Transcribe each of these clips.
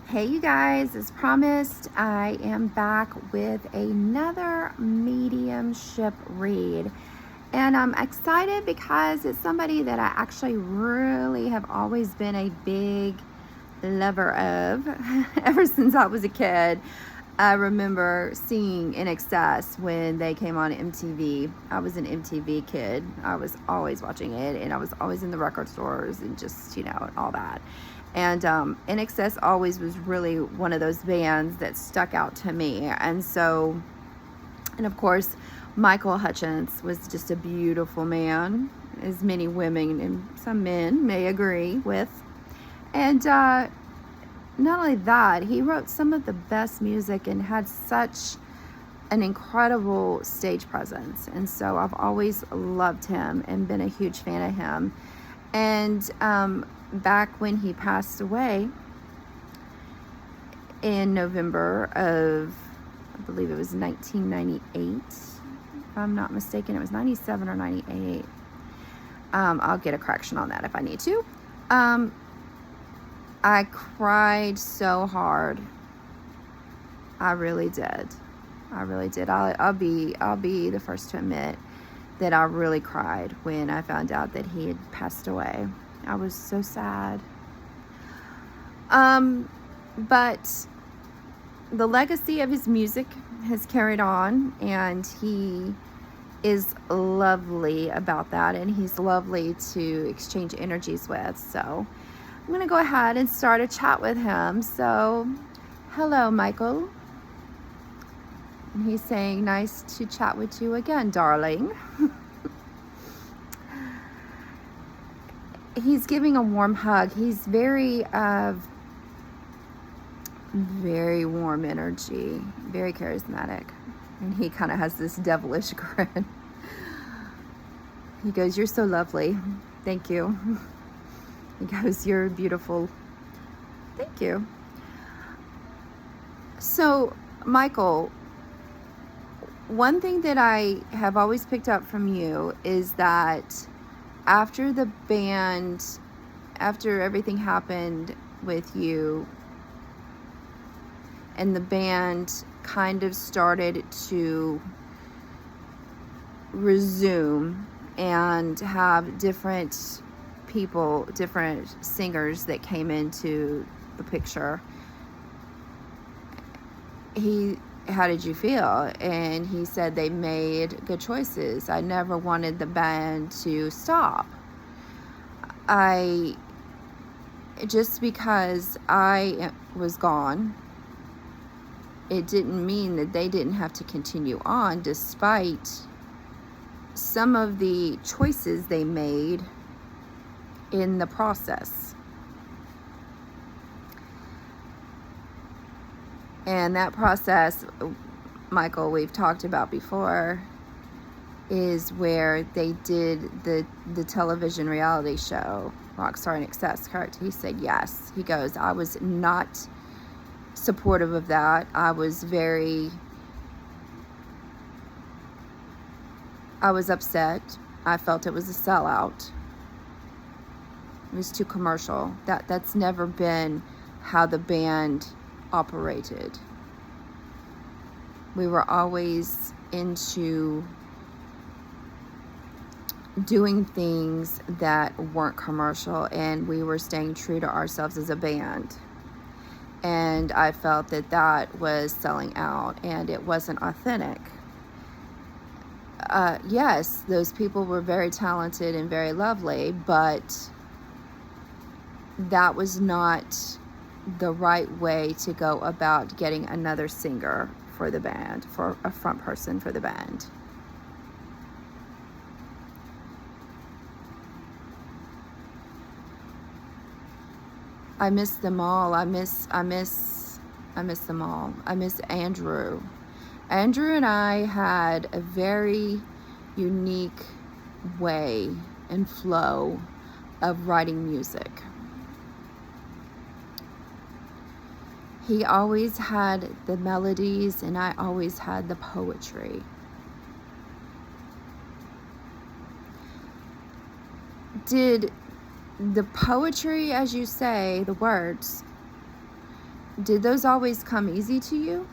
Hey you guys, as promised, I am back with another mediumship read. And I'm excited because it's somebody that I actually really have always been a big lover of ever since I was a kid. I remember seeing In Excess when they came on MTV. I was an MTV kid. I was always watching it, and I was always in the record stores and just, all that. And In Excess always was really one of those bands that stuck out to me. And so, and of course, Michael Hutchence was just a beautiful man, as many women and some men may agree with. And not only that, he wrote some of the best music and had such an incredible stage presence. And so I've always loved him and been a huge fan of him. And back when he passed away in November of, I believe it was 1998, if I'm not mistaken, it was 97 or 98. I'll get a correction on that if I need to. I cried so hard. I really did. I'll be the first to admit that I really cried when I found out that he had passed away. I was so sad. But the legacy of his music has carried on, and he is lovely about that, and he's lovely to exchange energies with. So I'm going to go ahead and start a chat with him. So, hello, Michael. And he's saying, nice to chat with you again, darling. He's giving a warm hug. He's very warm energy, very charismatic. And he kind of has this devilish grin. He goes, you're so lovely. Thank you. He goes, you're beautiful. Thank you. So, Michael, one thing that I have always picked up from you is that after everything happened with you, and the band kind of started to resume and have different people, different singers that came into the picture, how did you feel? And he said they made good choices. I never wanted the band to stop. Just because I was gone, it didn't mean that they didn't have to continue on, despite some of the choices they made in the process. And that process, Michael, we've talked about before, is where they did the television reality show, Rockstar in Excess, correct? He said yes. He goes, I was not supportive of that. I was upset. I felt it was a sellout. It was too commercial. That's never been how the band operated. We were always into doing things that weren't commercial, and we were staying true to ourselves as a band. And I felt that was selling out, and it wasn't authentic. Yes, those people were very talented and very lovely, but that was not the right way to go about getting another singer for the band, for a front person for the band. I miss them all. I miss them all. I miss Andrew. Andrew and I had a very unique way and flow of writing music. He always had the melodies, and I always had the poetry. Did the poetry, as you say, the words, Did those always come easy to you?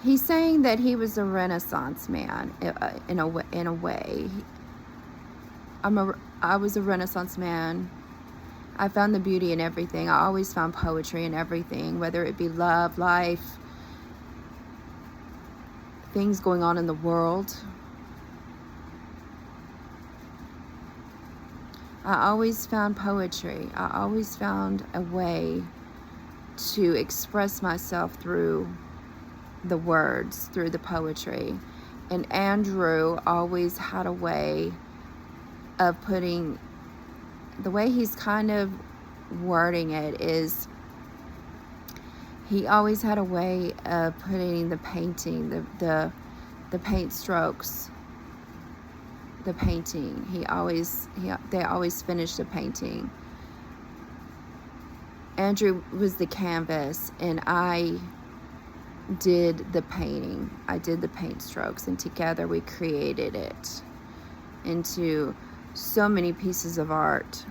He's saying that he was a Renaissance man in a way. I was a Renaissance man. I found the beauty in everything. I always found poetry in everything, whether it be love, life, things going on in the world. I always found poetry. I always found a way to express myself through the words, through the poetry. And Andrew always had a way of putting, the way he's kind of wording it is, he always had a way of putting the painting, the paint strokes, the painting. They always finished the painting. Andrew was the canvas, and I did the painting. I did the paint strokes, and together we created it into so many pieces of art.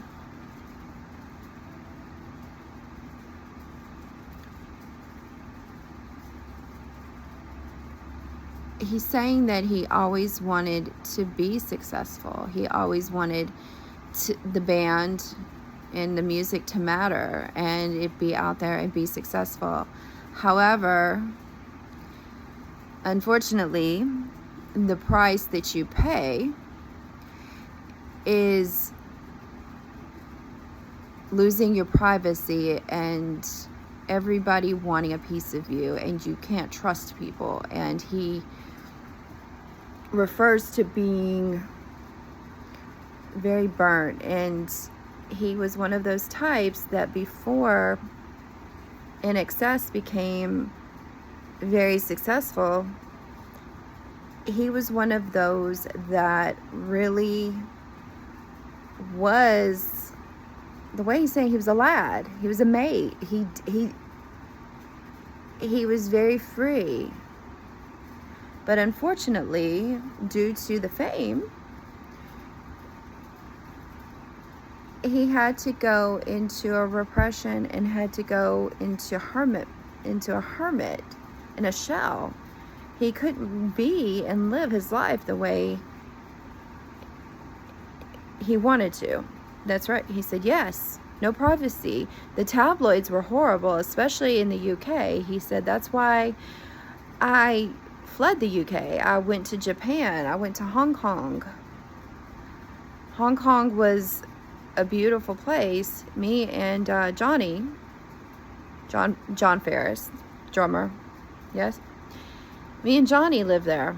He's saying that he always wanted to be successful. He always wanted the band and the music to matter and it be out there and be successful. However, unfortunately, the price that you pay is losing your privacy and everybody wanting a piece of you, and you can't trust people. And he refers to being very burnt, and he was one of those types that before INXS became very successful, he was one of those that really was, the way he's saying, he was a lad, he was a mate, he was very free. But unfortunately, due to the fame, he had to go into a repression and had to go into a hermit, in a shell. He couldn't be and live his life the way he wanted to. That's right. He said, yes, no privacy. The tabloids were horrible, especially in the UK. He said, that's why I fled the UK. I went to Japan. I went to Hong Kong. Hong Kong was a beautiful place. Me and John Ferris, drummer, yes. Me and Johnny lived there.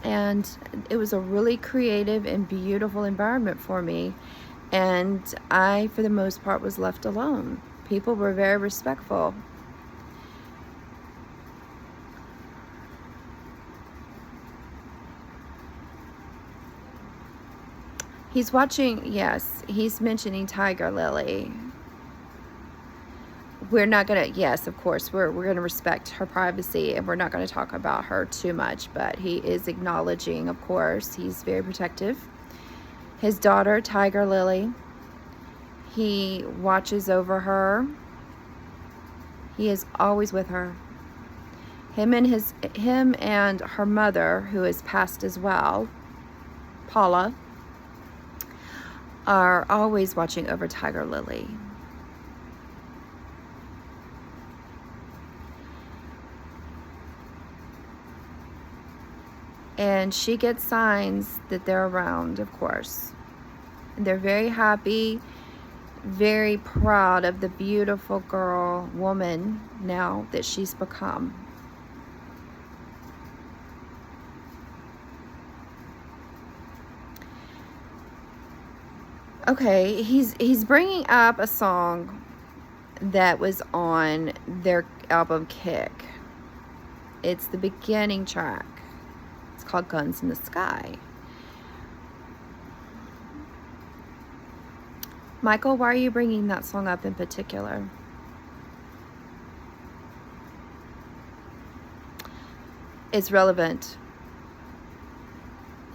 And it was a really creative and beautiful environment for me. And I, for the most part, was left alone. People were very respectful. He's watching, yes, he's mentioning Tiger Lily. We're not going to, yes, of course, we're going to respect her privacy, and we're not going to talk about her too much, but he is acknowledging, of course, he's very protective. His daughter, Tiger Lily, he watches over her. He is always with her. Him and her mother, who is passed as well, Paula, are always watching over Tiger Lily. And she gets signs that they're around, of course. And they're very happy, very proud of the beautiful woman now that she's become. Okay, he's bringing up a song that was on their album Kick. It's the beginning track. It's called Guns in the Sky. Michael, why are you bringing that song up in particular? It's relevant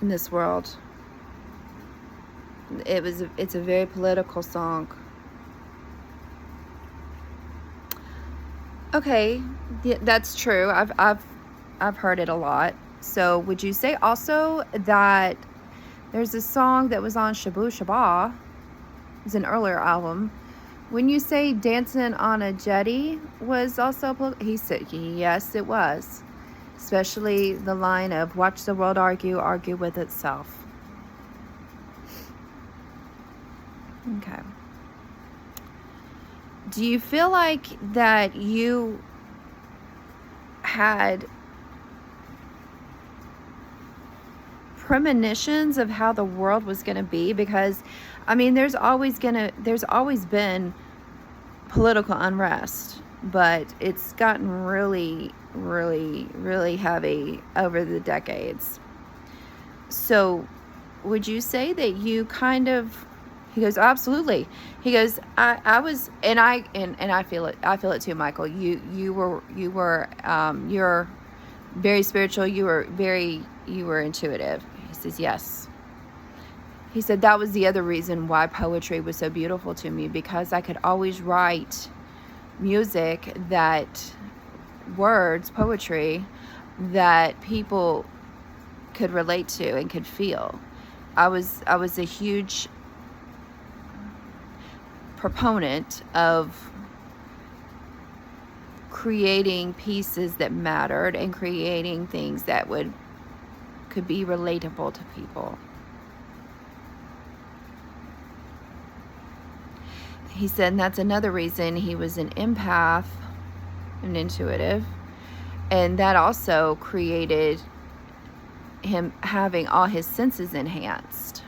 in this world. It's a very political song. Okay, that's true. I've heard it a lot. So would you say also that there's a song that was on Shabu Shaba? It's an earlier album. When you say Dancing on a Jetty was also, he said, yes, it was. Especially the line of watch the world argue with itself. Okay. Do you feel like that you had premonitions of how the world was going to be? Because, I mean, there's always been political unrest, but it's gotten really, really, really heavy over the decades. So would you say that you kind of, he goes, absolutely. He goes, I was, and I feel it too, Michael. You're very spiritual. You were intuitive. He says, yes. He said that was the other reason why poetry was so beautiful to me, because I could always write music poetry that people could relate to and could feel. I was a huge proponent of creating pieces that mattered and creating things that could be relatable to people. He said, and that's another reason he was an empath, an intuitive, and that also created him having all his senses enhanced,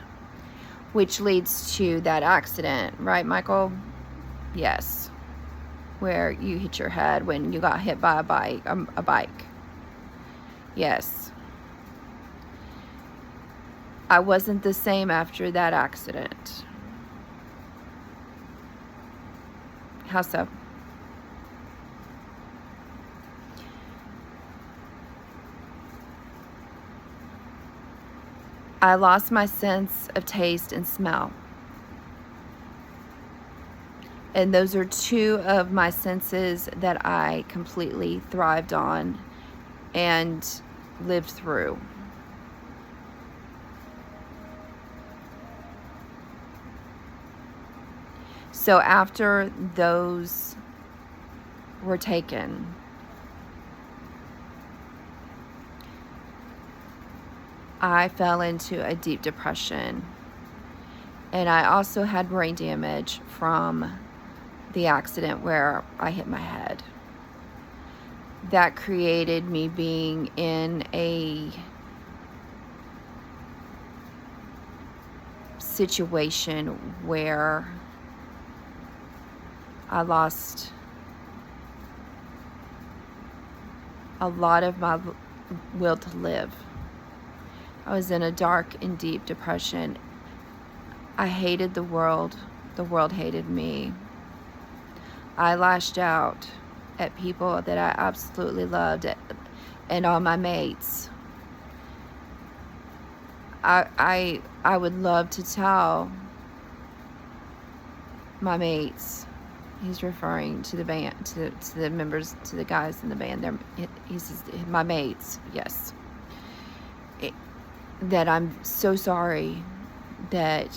which leads to that accident, right, Michael? Yes, where you hit your head when you got hit by a bike. Yes. I wasn't the same after that accident. How so? I lost my sense of taste and smell. And those are two of my senses that I completely thrived on and lived through. So after those were taken, I fell into a deep depression. And I also had brain damage from the accident where I hit my head. That created me being in a situation where I lost a lot of my will to live. I was in a dark and deep depression. I hated the world. The world hated me. I lashed out at people that I absolutely loved and all my mates. I would love to tell my mates. He's referring to the band, to the members, to the guys in the band. He says, my mates, yes. That I'm so sorry that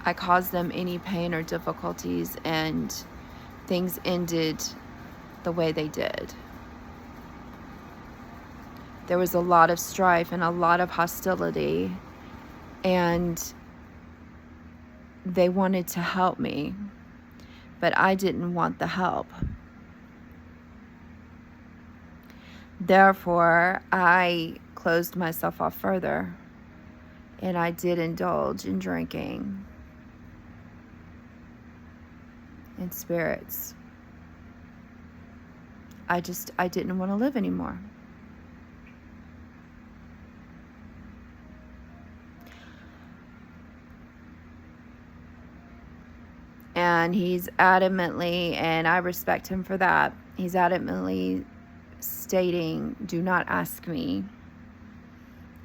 I caused them any pain or difficulties and things ended the way they did. There was a lot of strife and a lot of hostility, and they wanted to help me, but I didn't want the help. Therefore, I closed myself off further, and I did indulge in drinking and spirits. I didn't want to live anymore. And he's adamantly, and I respect him for that, he's adamantly stating, do not ask me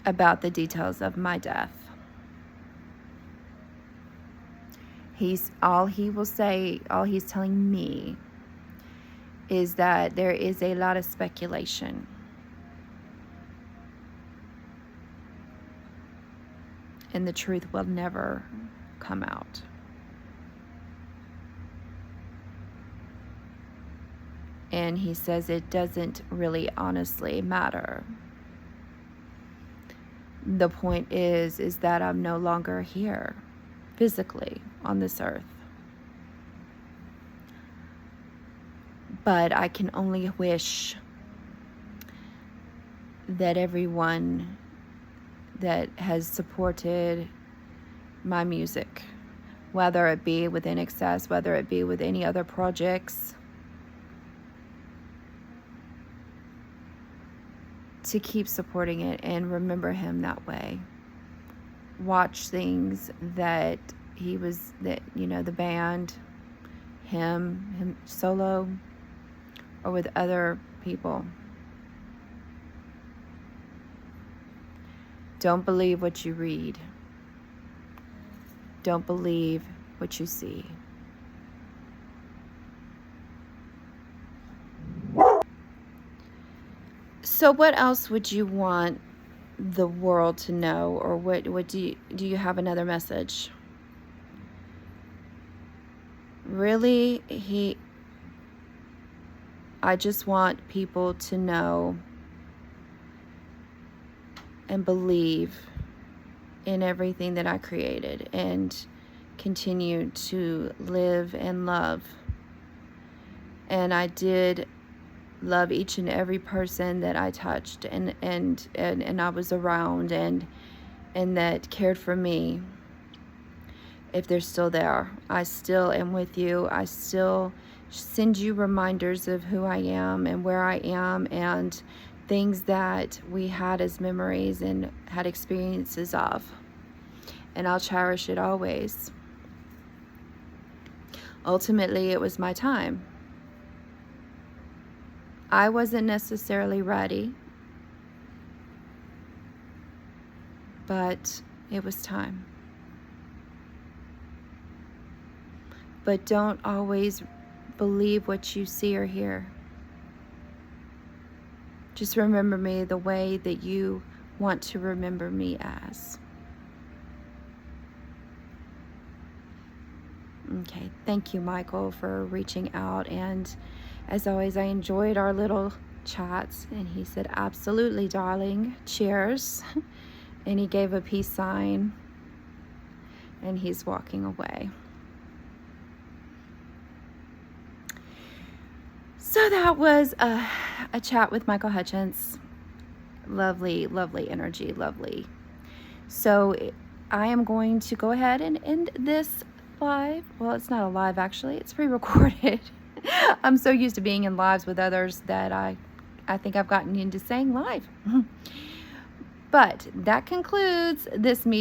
about the details of my death. all he's telling me is that there is a lot of speculation. And the truth will never come out. And he says it doesn't really honestly matter. The point is that I'm no longer here physically on this earth. But I can only wish that everyone that has supported my music, whether it be with InXS, whether it be with any other projects, to keep supporting it and remember him that way. Watch things that the band, him solo, or with other people. Don't believe what you read. Don't believe what you see. So what else would you want the world to know, or what do you have another message? Really, I just want people to know and believe in everything that I created and continue to live and love. And I did love each and every person that I touched and I was around and that cared for me. If they're still there, I still am with you. I still send you reminders of who I am and where I am and things that we had as memories and had experiences of. And I'll cherish it always. Ultimately, it was my time. I wasn't necessarily ready, but it was time. But don't always believe what you see or hear. Just remember me the way that you want to remember me as. Okay, thank you, Michael, for reaching out. And as always, I enjoyed our little chats. And he said, absolutely, darling. Cheers. And he gave a peace sign. And he's walking away. So that was a chat with Michael Hutchence. Lovely, lovely energy, lovely. So I am going to go ahead and end this live. Well, it's not a live, actually. It's pre-recorded. I'm so used to being in lives with others that I think I've gotten into saying live. But that concludes this meeting.